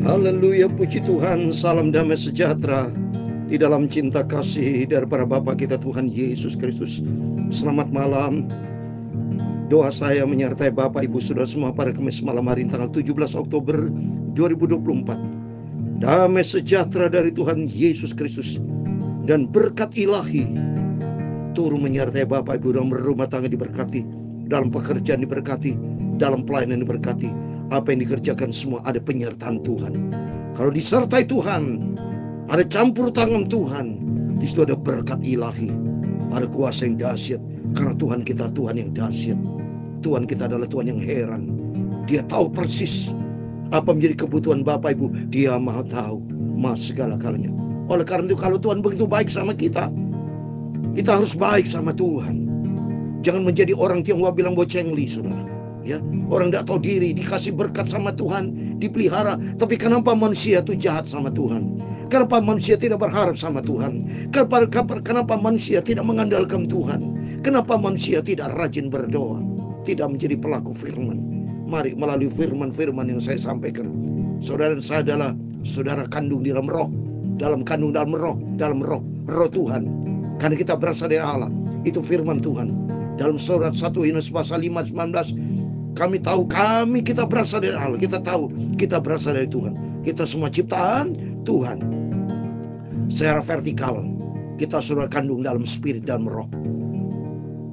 Haleluya, puji Tuhan, salam damai sejahtera di dalam cinta kasih daripada Bapa kita Tuhan Yesus Kristus. Selamat malam. Doa saya menyertai Bapak Ibu Saudara semua pada Kamis malam hari tanggal 17 Oktober 2024. Damai sejahtera dari Tuhan Yesus Kristus dan berkat ilahi turun menyertai Bapak Ibu dalam rumah tangga diberkati, dalam pekerjaan diberkati, dalam pelayanan diberkati. Apa yang dikerjakan semua ada penyertaan Tuhan. Kalau disertai Tuhan, ada campur tangan Tuhan, di situ ada berkat ilahi, ada kuasa yang dahsyat. Karena Tuhan kita Tuhan yang dahsyat. Tuhan kita adalah Tuhan yang heran. Dia tahu persis apa menjadi kebutuhan Bapak Ibu. Dia maha tahu, maha segala-galanya. Oleh karena itu, kalau Tuhan begitu baik sama kita, kita harus baik sama Tuhan. Jangan menjadi orang Tionghoa bilang bocengli, saudara. Ya, orang tidak tahu diri, dikasih berkat sama Tuhan, dipelihara. Tapi kenapa manusia itu jahat sama Tuhan? Kenapa manusia tidak berharap sama Tuhan? Kenapa manusia tidak mengandalkan Tuhan? Kenapa manusia tidak rajin berdoa? Tidak menjadi pelaku firman. Mari melalui firman-firman yang saya sampaikan, saudara dan saya adalah saudara kandung di dalam roh. Dalam kandung dalam roh Tuhan. Karena kita berasal dari Allah. Itu firman Tuhan. Dalam surat 1 Yohanes pasal 5:19, kami tahu kita berasal dari Allah. Kita tahu kita berasal dari Tuhan. Kita semua ciptaan Tuhan. Secara vertikal kita saudara kandung dalam spirit dan roh.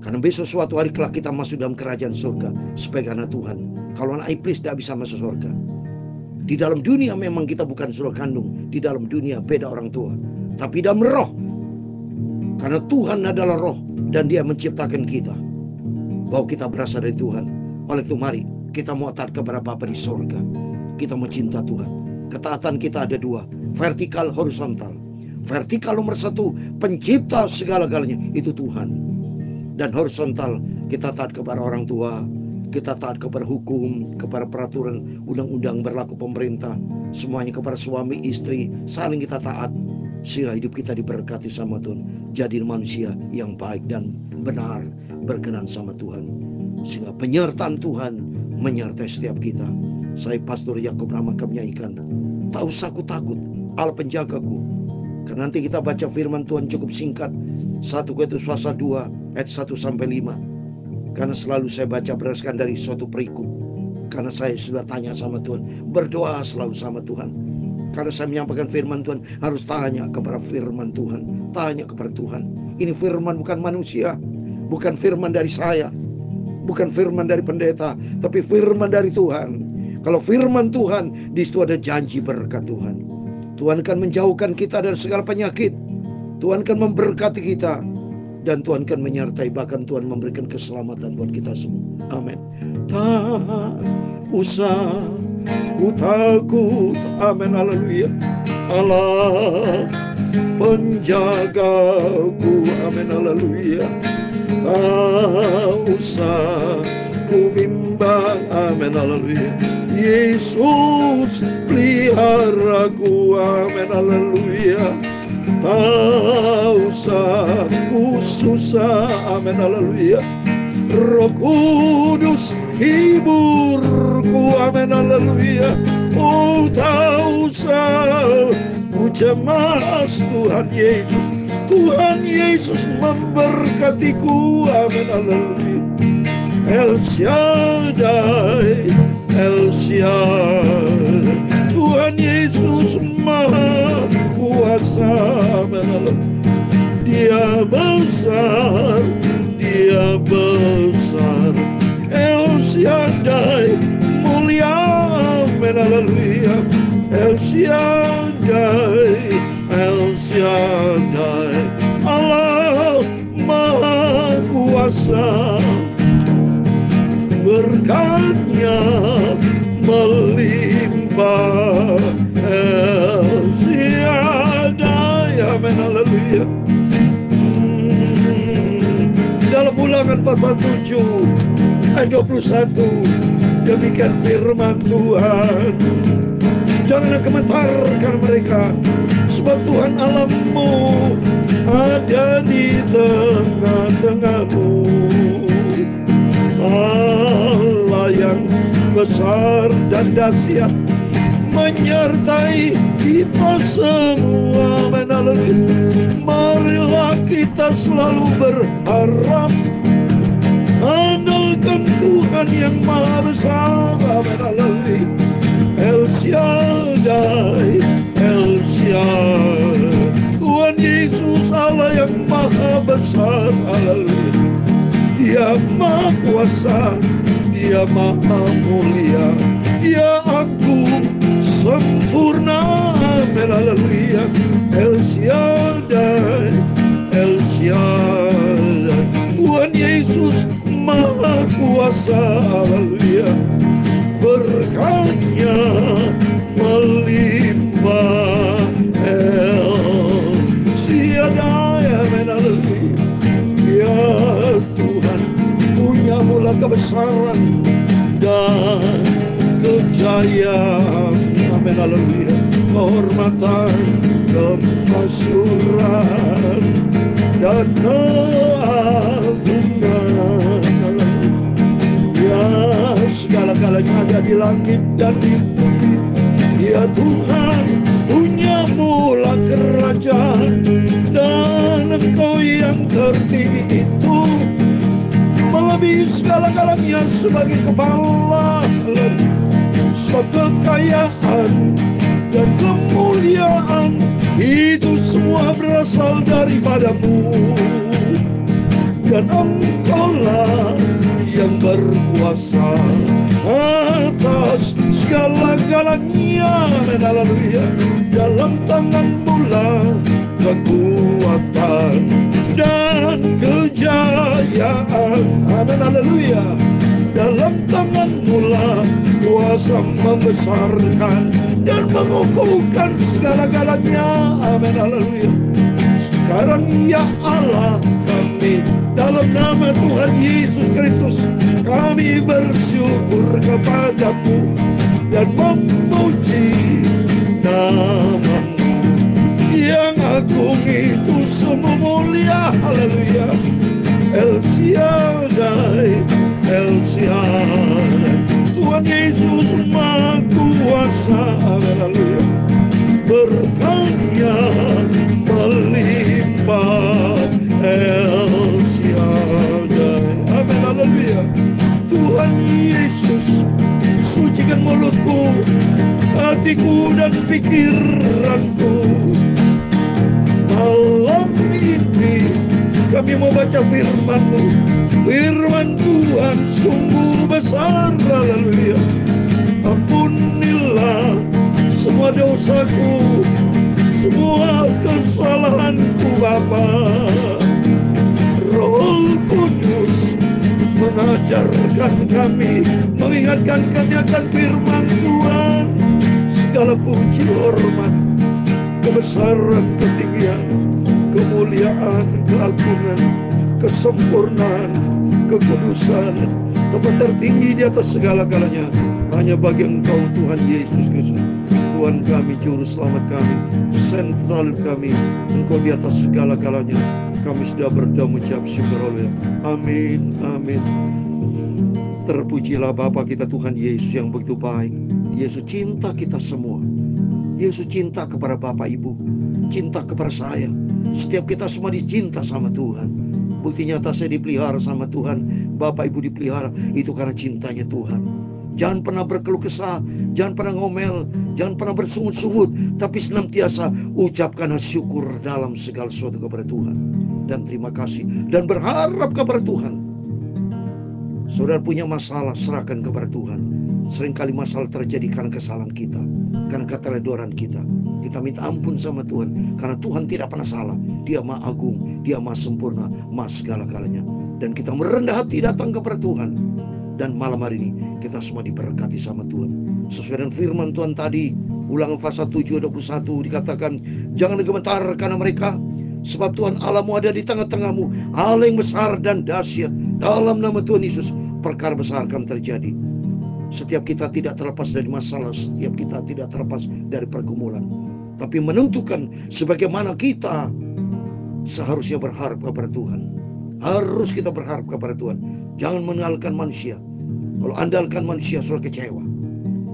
Karena besok suatu hari kelak kita masuk dalam kerajaan surga sebagai anak Tuhan. Kalau anak iblis tidak bisa masuk surga. Di dalam dunia memang kita bukan saudara kandung. Di dalam dunia beda orang tua. Tapi dalam roh, karena Tuhan adalah roh dan Dia menciptakan kita, bahwa kita berasal dari Tuhan. Oleh itu mari kita mau taat kepada Bapa di surga. Kita mau cinta Tuhan. Ketaatan kita ada dua, vertikal, horizontal. Vertikal nomor 1, pencipta segala-galanya, itu Tuhan. Dan horizontal, kita taat kepada orang tua, kita taat kepada hukum, kepada peraturan undang-undang berlaku pemerintah, semuanya kepada suami, istri, saling kita taat. Sehingga hidup kita diberkati sama Tuhan. Jadi manusia yang baik dan benar, berkenan sama Tuhan. Sehingga penyertaan Tuhan menyertai setiap kita. Saya Pastor Yakub Ramaka menyanyikan, tak usah aku takut, Allah penjagaku. Karena nanti kita baca firman Tuhan cukup singkat, 1 Korintus pasal 2 ayat 1-5. Karena selalu saya baca berdasarkan dari suatu perikop. Karena saya sudah tanya sama Tuhan, berdoa selalu sama Tuhan. Karena saya menyampaikan firman Tuhan, harus tanya kepada firman Tuhan. Tanya kepada Tuhan. Ini firman bukan manusia, bukan firman dari saya, bukan firman dari pendeta, tapi firman dari Tuhan. Kalau firman Tuhan, di situ ada janji berkat Tuhan. Tuhan akan menjauhkan kita dari segala penyakit. Tuhan akan memberkati kita. Dan Tuhan akan menyertai, bahkan Tuhan memberikan keselamatan buat kita semua. Amin. Tak usah ku takut. Amin. Haleluya. Allah penjagaku. Amin. Haleluya. Tak usah ku bimbang. Amin. Haleluya. Yesus peliharaku. Amin. Haleluya. Tak usah ku susah. Amin. Haleluya. Roh Kudus hiburku. Amin. Haleluya. Oh, tak usah ku cemas. Tuhan Yesus, Tuhan Yesus memberkatiku. Amin. Haleluya. El Shaddai, El Shaddai, Tuhan Yesus Maha Kuasa. Amin. Haleluya. Dia besar, Dia besar. El Shaddai mulia. Amin. Haleluya. El Shaddai, El Shaddai, Allah Maha Kuasa. Berkatnya melimpah. El Shaddai. Amin. Haleluya. Dalam Ulangan pasal 7 ayat 21, demikian firman Tuhan. Janganlah gemetarkan mereka, sebab Tuhan Allahmu ada di tengah-tengahmu. Allah yang besar dan dahsyat, menyertai kita semua. Marilah kita selalu berharap, andalkan Tuhan yang Maha Besar. El Shaddai, El Shaddai, Tuhan Yesus Allah yang Maha Besar. Haleluya. Dia Maha Kuasa, Dia Maha Mulia, Dia agung, sempurna. Haleluya. El Shaddai, El Shaddai, Tuhan Yesus Maha Kuasa. Haleluya. Berkatnya melimpah. El Shaddai. Haleluya. Ya Tuhan, punya mula kebesaran dan kejayaan. Amin. Haleluya. Kehormatan, kemasyuran, dan keagungan. Ya, segala-galanya ada di langit dan di bumi. Ya Tuhan, punya mula kerajaan, dan Engkau yang tertinggi itu melebihi segala-galanya sebagai kepala. Sebab kekayaan dan kemuliaan itu semua berasal daripadamu, dan Engkaulah yang berkuasa atas segala-galanya. Haleluya. Dalam tangan-Mu lah kekuatan dan kejayaan. Amin. Haleluya. Dalam tangan-Mu lah kuasa membesarkan dan mengukuhkan segala-galanya. Amin. Haleluya. Sekarang ya Allah kami, dalam nama Tuhan Yesus Kristus, kami bersyukur kepadamu dan memuji nama-Mu yang agung itu semua mulia. Haleluya. El Shaddai, El Shaddai, Tuhan Yesus Maha Kuasa. Haleluya. Berkatnya melimpah. El Shaddai. Amin. Haleluya. Tuhan Yesus, sucikan mulutku, hatiku dan pikiranku. Malam ini kami mau baca firman-Mu. Firman Tuhan sungguh besar. Haleluya. Ampunilah semua dosaku, semua kesalahanku Bapa. Roh Kudus mengajarkan kami, mengingatkan kami akan firman Tuhan. Segala puji, hormat, kebesaran, ketinggian, kemuliaan, keagungan, kesempurnaan, kekudusan, tempat tertinggi di atas segala-galanya hanya bagi Engkau Tuhan Yesus Kristus. Tuhan kami, juru selamat kami, sentral kami, Engkau di atas segala-galanya. Kami sudah berdoa mengucap syukur. Amin. Amin. Terpujilah Bapa kita Tuhan Yesus yang begitu baik. Yesus cinta kita semua. Yesus cinta kepada Bapak Ibu, cinta kepada saya. Setiap kita semua dicinta sama Tuhan. Bukti nyata saya dipelihara sama Tuhan, Bapak Ibu dipelihara, itu karena cintanya Tuhan. Jangan pernah berkeluh kesah, jangan pernah ngomel, jangan pernah bersungut-sungut, tapi senantiasa ucapkan syukur dalam segala sesuatu kepada Tuhan. Dan terima kasih dan berharap kepada Tuhan. Saudara punya masalah, serahkan kepada Tuhan. Seringkali masalah terjadi karena kesalahan kita, karena keteledoran kita. Kita minta ampun sama Tuhan, karena Tuhan tidak pernah salah. Dia Maha Agung, Dia Maha Sempurna, Maha segala-galanya. Dan kita merendah hati datang kepada Tuhan. Dan malam hari ini kita semua diberkati sama Tuhan. Sesuai dengan firman Tuhan tadi, Ulangan pasal 7:21 dikatakan, jangan gemetar karena mereka, sebab Tuhan Allahmu ada di tengah-tengahmu, Allah yang besar dan dahsyat. Dalam nama Tuhan Yesus, perkara besar akan terjadi. Setiap kita tidak terlepas dari masalah, setiap kita tidak terlepas dari pergumulan, tapi menentukan sebagaimana kita seharusnya berharap kepada Tuhan. Harus kita berharap kepada Tuhan. Jangan mengandalkan manusia. Kalau andalkan manusia, sudah kecewa.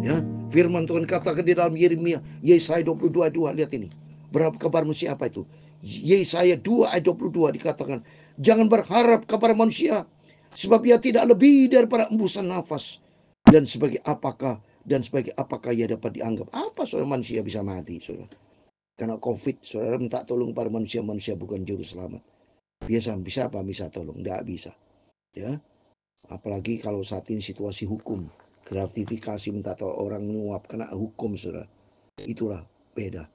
Ya, Firman Tuhan katakan di dalam Yeremia, Yesaya 22:2, lihat ini. Berapa kabarmu siapa itu? Yesaya 2 ayat 22 dikatakan, jangan berharap kepada manusia, sebab ia tidak lebih daripada embusan nafas. Dan sebagai apakah ia dapat dianggap? Apa saudara manusia bisa mati, saudara? Karena COVID, saudara minta tolong pada manusia, manusia bukan juru selamat. Bisa apa bisa tolong? Tidak bisa. Ya, apalagi kalau saat ini situasi hukum, gratifikasi minta tolong orang menguap kena hukum, saudara. Itulah beda.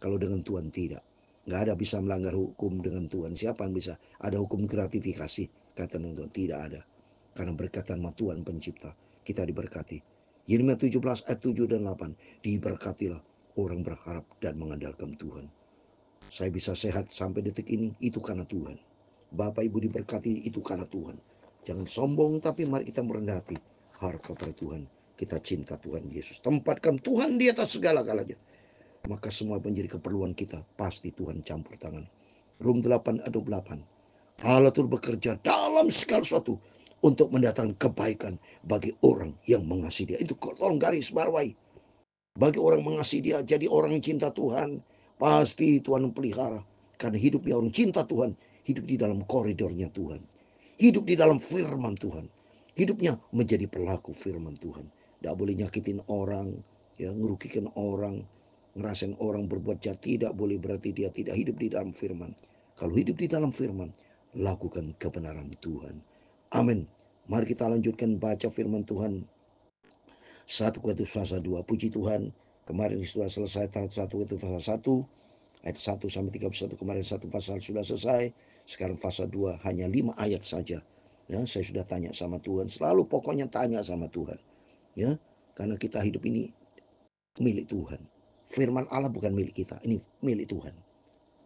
Kalau dengan Tuhan tidak. Nggak ada bisa melanggar hukum dengan Tuhan. Siapa yang bisa? Ada hukum gratifikasi. Kata Tuhan, tidak ada. Karena berkatan sama Tuhan pencipta. Kita diberkati. Yeremia 17 ayat 7 dan 8. Diberkatilah orang berharap dan mengandalkan Tuhan. Saya bisa sehat sampai detik ini, itu karena Tuhan. Bapak Ibu diberkati, itu karena Tuhan. Jangan sombong, tapi mari kita merendah hati. Harap kepada Tuhan. Kita cinta Tuhan Yesus. Tempatkan Tuhan di atas segala-galanya. Maka semua menjadi keperluan kita, pasti Tuhan campur tangan. Rom 8 ayat 8. Allah turut bekerja dalam segala sesuatu untuk mendatangkan kebaikan bagi orang yang mengasihi dia. Itu tolong garis bawahi. Bagi orang mengasihi dia, jadi orang cinta Tuhan, pasti Tuhan pelihara. Karena hidupnya orang cinta Tuhan, hidup di dalam koridornya Tuhan. Hidup di dalam firman Tuhan. Hidupnya menjadi pelaku firman Tuhan. Tidak boleh nyakitin orang, ya, ngerugikan orang, ngerasain orang berbuat jahat. Tidak boleh, berarti dia tidak hidup di dalam firman. Kalau hidup di dalam firman, lakukan kebenaran Tuhan. Amin. Mari kita lanjutkan baca firman Tuhan. 1 Korintus pasal 2. Puji Tuhan. Kemarin sudah selesai 1 Korintus pasal 1 ayat 1 sampai 31. Kemarin satu pasal sudah selesai. Sekarang pasal 2 hanya 5 ayat saja. Ya, saya sudah tanya sama Tuhan. Selalu pokoknya tanya sama Tuhan. Ya, karena kita hidup ini milik Tuhan. Firman Allah bukan milik kita, ini milik Tuhan.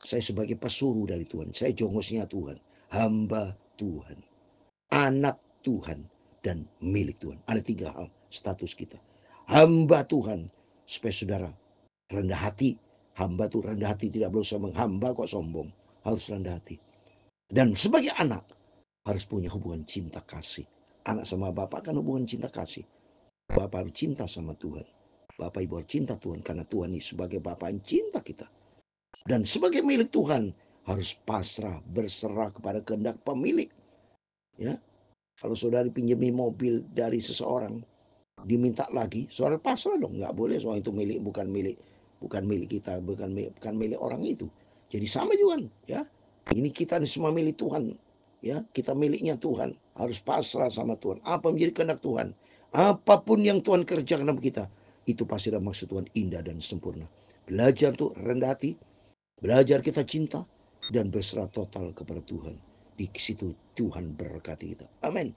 Saya sebagai pesuruh dari Tuhan, saya jongosnya Tuhan, hamba Tuhan, anak Tuhan, dan milik Tuhan. Ada 3 hal status kita. Hamba Tuhan, supaya saudara rendah hati. Hamba itu rendah hati, tidak boleh sombong. Hamba kok sombong, harus rendah hati. Dan sebagai anak, harus punya hubungan cinta kasih. Anak sama bapak kan hubungan cinta kasih. Bapak harus cinta sama Tuhan. Bapak Ibu harus cinta Tuhan, karena Tuhan ini sebagai Bapak yang cinta kita. Dan sebagai milik Tuhan, harus pasrah, berserah kepada kehendak pemilik. Ya, kalau saudara pinjami mobil dari seseorang, diminta lagi, saudara pasrah dong. Nggak boleh, soal itu milik, bukan milik kita, bukan milik orang itu. Jadi sama juga, ya. Ini kita semua milik Tuhan, ya. Kita miliknya Tuhan, harus pasrah sama Tuhan. Apa menjadi kehendak Tuhan? Apapun yang Tuhan kerjakan dalam kita, itu pasti ada maksud Tuhan indah dan sempurna. Belajar tuh rendah hati, belajar kita cinta, dan berserah total kepada Tuhan. Di situ Tuhan berkati kita. Amin.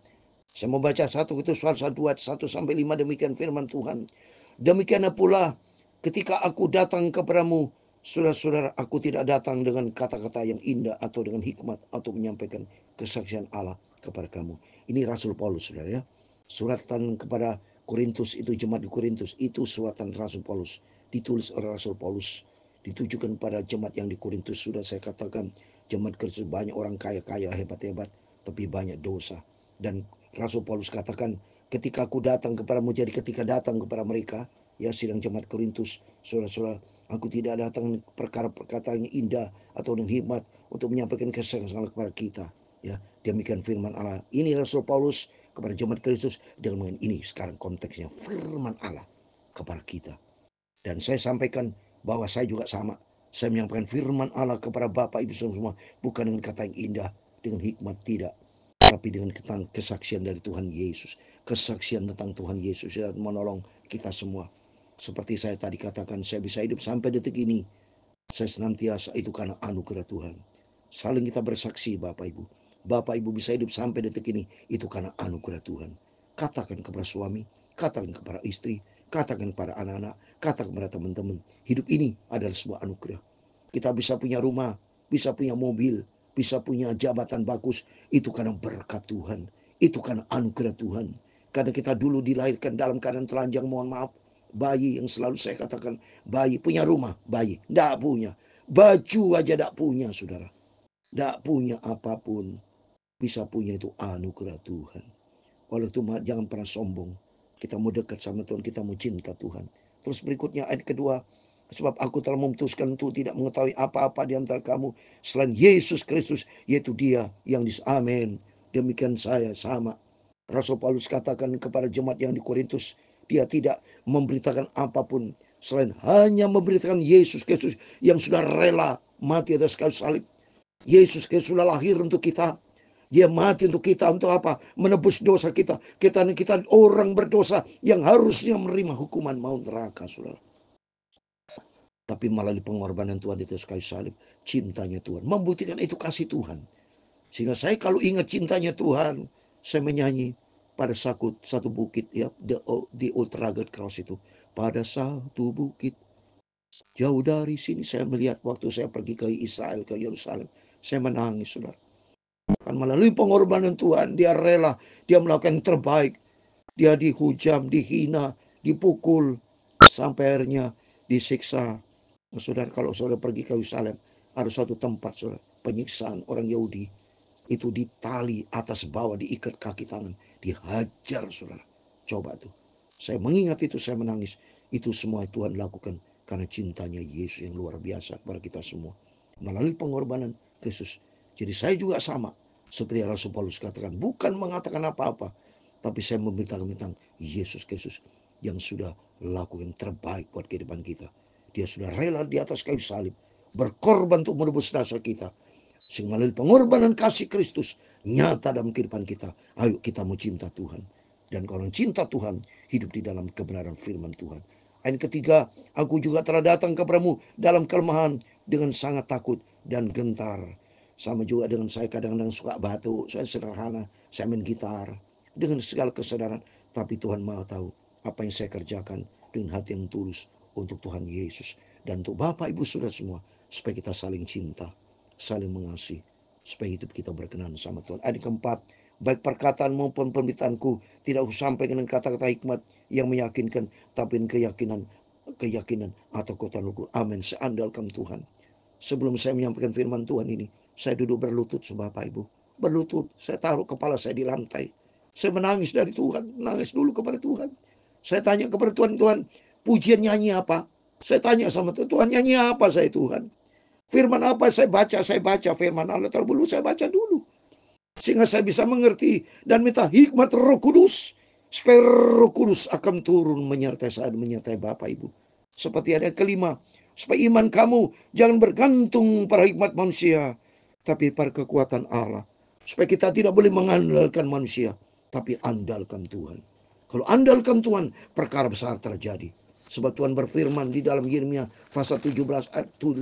Saya mau baca 1 Korintus pasal 2 1 sampai 5, demikian firman Tuhan. Demikian pula ketika aku datang kepadamu, saudara-saudara, aku tidak datang dengan kata-kata yang indah atau dengan hikmat atau menyampaikan kesaksian Allah kepada kamu. Ini Rasul Paulus, saudara, ya. Suratan kepada Korintus itu, jemaat di Korintus itu suratan Rasul Paulus, ditulis oleh Rasul Paulus, ditujukan pada jemaat yang di Korintus. Sudah saya katakan, jemaat Korintus banyak orang kaya-kaya, hebat-hebat, tapi banyak dosa. Dan Rasul Paulus katakan, ketika aku datang kepadamu, jadi ketika datang kepada mereka, ya, sidang jemaat Korintus, saudara-saudara, aku tidak datang perkara-perkataan yang indah atau dengan hikmat untuk menyampaikan kesaksian kepada kita. Ya, demikian firman Allah. Ini Rasul Paulus kepada jemaat Kristus dengan ini sekarang konteksnya firman Allah kepada kita. Dan saya sampaikan bahwa saya juga sama. Saya menyampaikan firman Allah kepada Bapak Ibu semua, bukan dengan kata yang indah, dengan hikmat, tidak, tapi dengan kesaksian dari Tuhan Yesus. Kesaksian tentang Tuhan Yesus yang menolong kita semua. Seperti saya tadi katakan, saya bisa hidup sampai detik ini. Saya senantiasa itu karena anugerah Tuhan. Saling kita bersaksi, Bapak Ibu. Bapak Ibu bisa hidup sampai detik ini, itu karena anugerah Tuhan. Katakan kepada suami, katakan kepada istri, katakan kepada anak-anak, katakan kepada teman-teman. Hidup ini adalah sebuah anugerah. Kita bisa punya rumah, bisa punya mobil, bisa punya jabatan bagus, itu karena berkat Tuhan. Itu karena anugerah Tuhan. Karena kita dulu dilahirkan dalam keadaan telanjang, mohon maaf. Bayi yang selalu saya katakan, bayi punya rumah, bayi tidak punya. Baju aja tidak punya, saudara. Tidak punya apapun. Bisa punya, itu anugerah Tuhan. Oleh itu jangan pernah sombong. Kita mau dekat sama Tuhan, kita mau cinta Tuhan. Terus berikutnya ayat kedua, sebab aku telah memutuskan untuk tidak mengetahui apa-apa di antara kamu selain Yesus Kristus, yaitu Dia yang amin. Demikian saya sama. Rasul Paulus katakan kepada jemaat yang di Korintus, dia tidak memberitakan apapun selain hanya memberitakan Yesus Kristus yang sudah rela mati atas kayu salib. Yesus Kristus sudah lahir untuk kita. Dia mati untuk kita, untuk apa? Menebus dosa kita. Kita orang berdosa yang harusnya menerima hukuman maut neraka, saudara. Tapi melalui pengorbanan Tuhan di atas kayu salib, cintanya Tuhan membuktikan itu kasih Tuhan. Sehingga saya kalau ingat cintanya Tuhan, saya menyanyi pada satu bukit, ya, di Old Rugged Cross itu. Pada satu bukit jauh dari sini, saya melihat waktu saya pergi ke Israel, ke Yerusalem, saya menangis, saudara. Kan melalui pengorbanan Tuhan, dia rela, dia melakukan yang terbaik. Dia dihujam, dihina, dipukul, sampai akhirnya disiksa. Saudara, kalau saudara pergi ke Yerusalem, ada suatu tempat, saudara, penyiksaan orang Yahudi. Itu ditali atas bawah, diikat kaki tangan, dihajar, saudara. Coba tuh. Saya mengingat itu, saya menangis. Itu semua Tuhan lakukan karena cintanya Yesus yang luar biasa kepada kita semua. Melalui pengorbanan Kristus. Jadi saya juga sama. Seperti Rasul Paulus katakan, bukan mengatakan apa-apa, tapi saya memberitakan tentang Yesus Kristus yang sudah lakukan terbaik buat kehidupan kita. Dia sudah rela di atas kayu salib, berkorban untuk menebus dosa kita. Sehingga melalui pengorbanan kasih Kristus nyata dalam kehidupan kita. Ayo kita mau cinta Tuhan. Dan kalau cinta Tuhan, hidup di dalam kebenaran firman Tuhan. Ayat ketiga, aku juga telah datang kepadamu dalam kelemahan dengan sangat takut dan gentar. Sama juga dengan saya kadang-kadang suka batuk, saya sederhana, saya main gitar dengan segala kesadaran. Tapi Tuhan Maha tahu apa yang saya kerjakan dengan hati yang tulus untuk Tuhan Yesus. Dan untuk Bapak Ibu Saudara semua, supaya kita saling cinta, saling mengasihi, supaya hidup kita berkenan sama Tuhan. Ayat keempat, baik perkataan maupun pemberitaanku tidak usah sampai dengan kata-kata hikmat yang meyakinkan, tapi keyakinan atau kekuatan hukum. Amin. Saya andalkan Tuhan. Sebelum saya menyampaikan firman Tuhan ini, saya duduk berlutut, Bapak Ibu. Berlutut, saya taruh kepala saya di lantai. Saya menangis dari Tuhan, nangis dulu kepada Tuhan. Saya tanya kepada Tuhan, Tuhan, pujian nyanyi apa? Saya tanya sama Tuhan, Tuhan nyanyi apa saya Tuhan? Firman apa saya baca firman Allah terlebih saya baca dulu. Sehingga saya bisa mengerti dan minta hikmat Roh Kudus. Supaya Roh Kudus akan turun menyertai saya, menyertai Bapak Ibu. Seperti ayat kelima, supaya iman kamu jangan bergantung pada hikmat manusia, tapi pada kekuatan Allah. Supaya kita tidak boleh mengandalkan manusia, tapi andalkan Tuhan. Kalau andalkan Tuhan, perkara besar terjadi. Sebab Tuhan berfirman di dalam Yeremia pasal 17 ayat 5.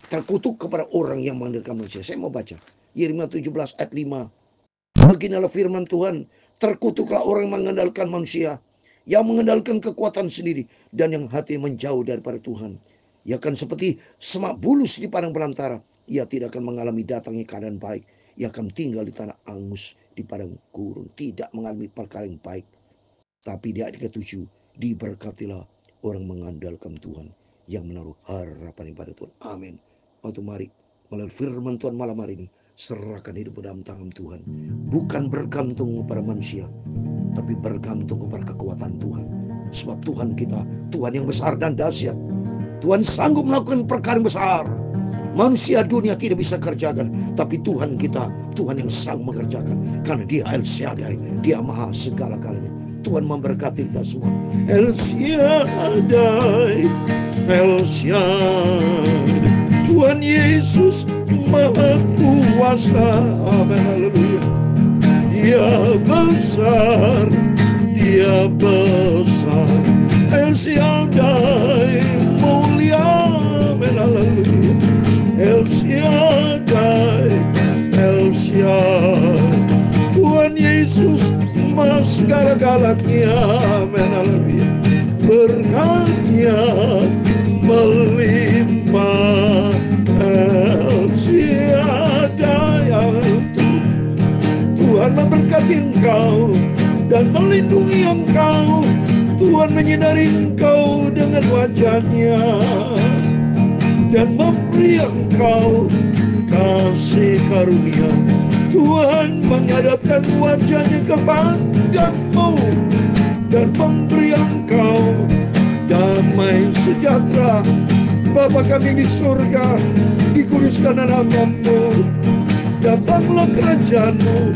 Terkutuk kepada orang yang mengandalkan manusia. Saya mau baca Yeremia 17 ayat 5. Beginilah firman Tuhan, terkutuklah orang mengandalkan manusia, yang mengandalkan kekuatan sendiri, dan yang hati menjauh daripada Tuhan. Ia akan seperti semak bulus di padang belantara. Ia tidak akan mengalami datangnya keadaan baik. Ia akan tinggal di tanah angus, di padang gurun, tidak mengalami perkara yang baik. Tapi di ayat ke-7, diberkatilah orang mengandalkan Tuhan, yang menaruh harapan pada Tuhan. Amin. Waktu mari melalui firman Tuhan malam hari ini, serahkan hidup dalam tangan Tuhan. Bukan bergantung pada manusia, tapi bergantung kepada kekuatan Tuhan. Sebab Tuhan kita, Tuhan yang besar dan dahsyat. Tuhan sanggup melakukan perkara yang besar. Manusia dunia tidak bisa kerjakan, tapi Tuhan kita, Tuhan yang sanggup mengerjakan. Karena Dia El Shaddai, Dia Maha segala-galanya. Tuhan memberkati kita semua. El Shaddai, El Shaddai. Tuhan Yesus Maha Kuasa. Amin. Haleluya. Dia besar, Dia besar. El Shaddai mulia. Amin. Haleluya. El Shaddai, El Shaddai. Tuhan Yesus Maha segala-galanya. Amin. Haleluya. Berkatnya melimpah. El Shaddai. Tuhan memberkati engkau dan melindungi engkau. Tuhan menyinari engkau dengan wajah-Nya dan memberi engkau kasih karunia. Tuhan menghadapkan wajahnya kepadamu dan memberi engkau damai sejahtera. Bapa kami di surga, dikuduskanlah nama-Mu, datanglah kerajaan-Mu,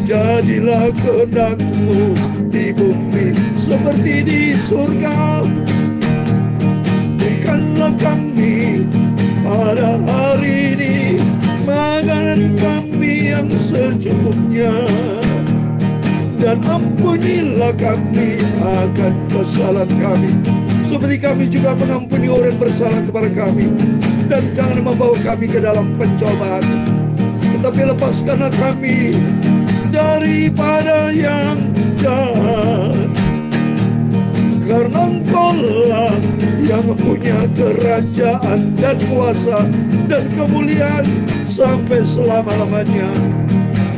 jadilah kehendak-Mu di bumi seperti di surga. Berikanlah kami pada hari ini makanan kami yang secukupnya, dan ampunilah kami akan kesalahan kami, seperti kami juga mengampuni orang yang bersalah kepada kami. Dan jangan membawa kami ke dalam pencobaan, tetapi lepaskanlah kami daripada yang jahat. Karena Engkau-lah yang punya kerajaan dan kuasa dan kemuliaan sampai selama-lamanya.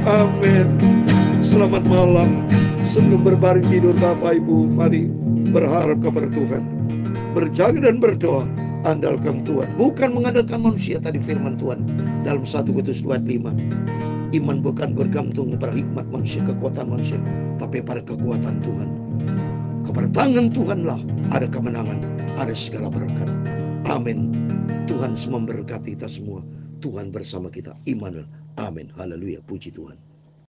Amin. Selamat malam. Sebelum berbaring tidur, Bapak Ibu, mari berharap kepada Tuhan, berjaga dan berdoa, andalkan Tuhan, bukan mengandalkan manusia. Tadi firman Tuhan dalam 1 Korintus 2:5, iman bukan bergantung pada hikmat manusia, kekuatan manusia, tapi pada kekuatan Tuhan. Kepada tangan Tuhanlah ada kemenangan, ada segala berkat. Amin. Tuhan memberkati kita semua. Tuhan bersama kita. Immanuel. Amin. Haleluya. Puji Tuhan.